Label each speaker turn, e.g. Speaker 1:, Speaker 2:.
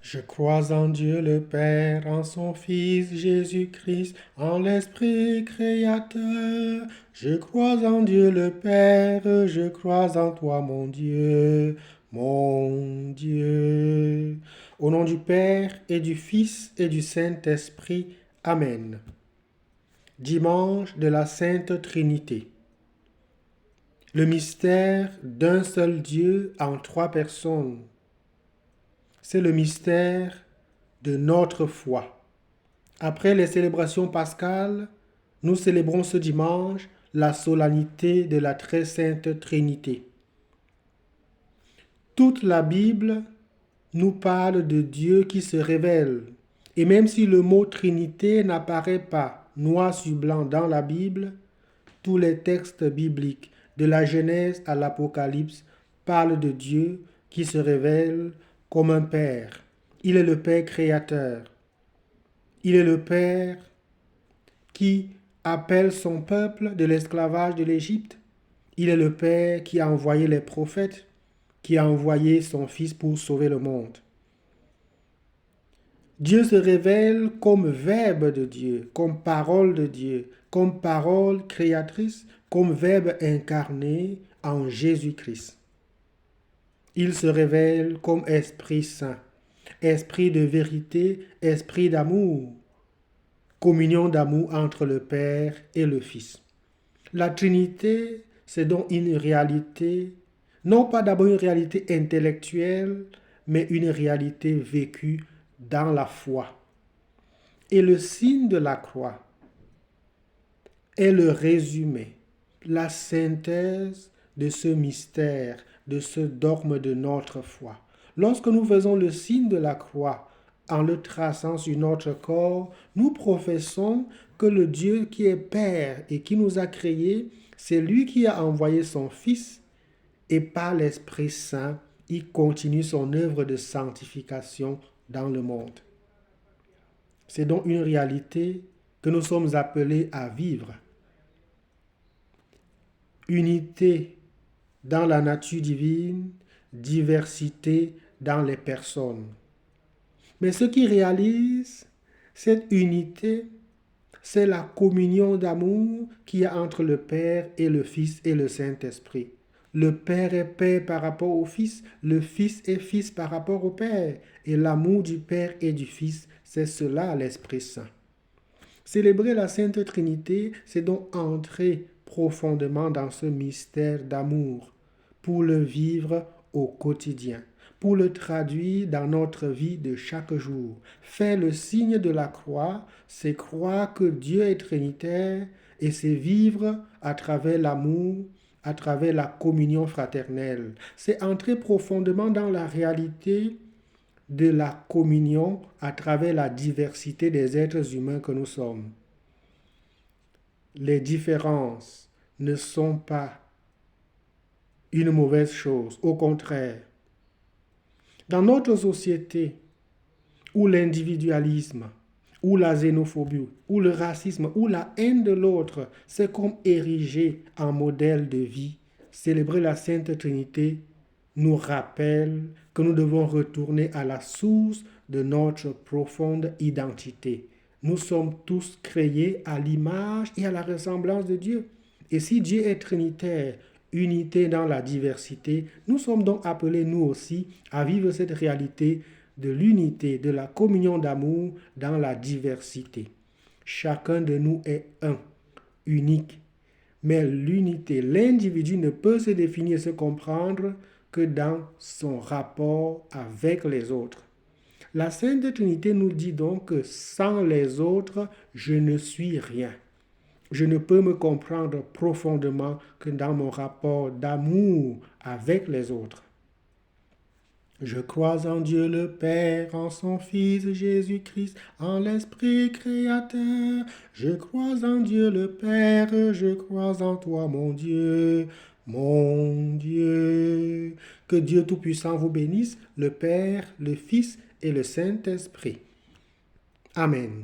Speaker 1: Je crois en Dieu le Père, en son Fils Jésus-Christ, en l'Esprit créateur. Je crois en Dieu le Père, je crois en toi mon Dieu, mon Dieu. Au nom du Père et du Fils et du Saint-Esprit. Amen. Dimanche de la Sainte Trinité. Le mystère d'un seul Dieu en trois personnes. C'est le mystère de notre foi. Après les célébrations pascales, nous célébrons ce dimanche la solennité de la très sainte Trinité. Toute la Bible nous parle de Dieu qui se révèle. Et même si le mot Trinité n'apparaît pas noir sur blanc dans la Bible, tous les textes bibliques, de la Genèse à l'Apocalypse, parlent de Dieu qui se révèle comme un Père. Il est le Père créateur. Il est le Père qui appelle son peuple de l'esclavage de l'Égypte. Il est le Père qui a envoyé les prophètes, qui a envoyé son Fils pour sauver le monde. Dieu se révèle comme Verbe de Dieu, comme parole de Dieu, comme parole créatrice, comme Verbe incarné en Jésus-Christ. Il se révèle comme Esprit Saint, Esprit de vérité, Esprit d'amour, communion d'amour entre le Père et le Fils. La Trinité, c'est donc une réalité, non pas d'abord une réalité intellectuelle, mais une réalité vécue dans la foi. Et le signe de la croix est le résumé, la synthèse de ce mystère, de ce dogme de notre foi. Lorsque nous faisons le signe de la croix en le traçant sur notre corps, nous professons que le Dieu qui est Père et qui nous a créés, c'est lui qui a envoyé son Fils et par l'Esprit Saint, il continue son œuvre de sanctification dans le monde. C'est donc une réalité que nous sommes appelés à vivre. Unité dans la nature divine, diversité dans les personnes. Mais ce qui réalise cette unité, c'est la communion d'amour qu'il y a entre le Père et le Fils et le Saint-Esprit. Le Père est Père par rapport au Fils, le Fils est Fils par rapport au Père. Et l'amour du Père et du Fils, c'est cela l'Esprit Saint. Célébrer la Sainte Trinité, c'est donc entrer profondément dans ce mystère d'amour pour le vivre au quotidien, pour le traduire dans notre vie de chaque jour. Faire le signe de la croix, c'est croire que Dieu est trinitaire et c'est vivre à travers l'amour, à travers la communion fraternelle. C'est entrer profondément dans la réalité de la communion à travers la diversité des êtres humains que nous sommes. Les différences ne sont pas une mauvaise chose, au contraire. Dans notre société, où l'individualisme, où la xénophobie, où le racisme, où la haine de l'autre, c'est comme érigé en modèle de vie, célébrer la Sainte Trinité nous rappelle que nous devons retourner à la source de notre profonde identité. Nous sommes tous créés à l'image et à la ressemblance de Dieu. Et si Dieu est trinitaire, unité dans la diversité, nous sommes donc appelés nous aussi à vivre cette réalité de l'unité, de la communion d'amour dans la diversité. Chacun de nous est un, unique. Mais l'unité, l'individu ne peut se définir et se comprendre que dans son rapport avec les autres. La Sainte Trinité nous dit donc que sans les autres, je ne suis rien. Je ne peux me comprendre profondément que dans mon rapport d'amour avec les autres. Je crois en Dieu le Père, en son Fils Jésus-Christ, en l'Esprit créateur. Je crois en Dieu le Père, je crois en toi mon Dieu, mon Dieu. Que Dieu Tout-Puissant vous bénisse, le Père, le Fils et le Saint-Esprit. Amen.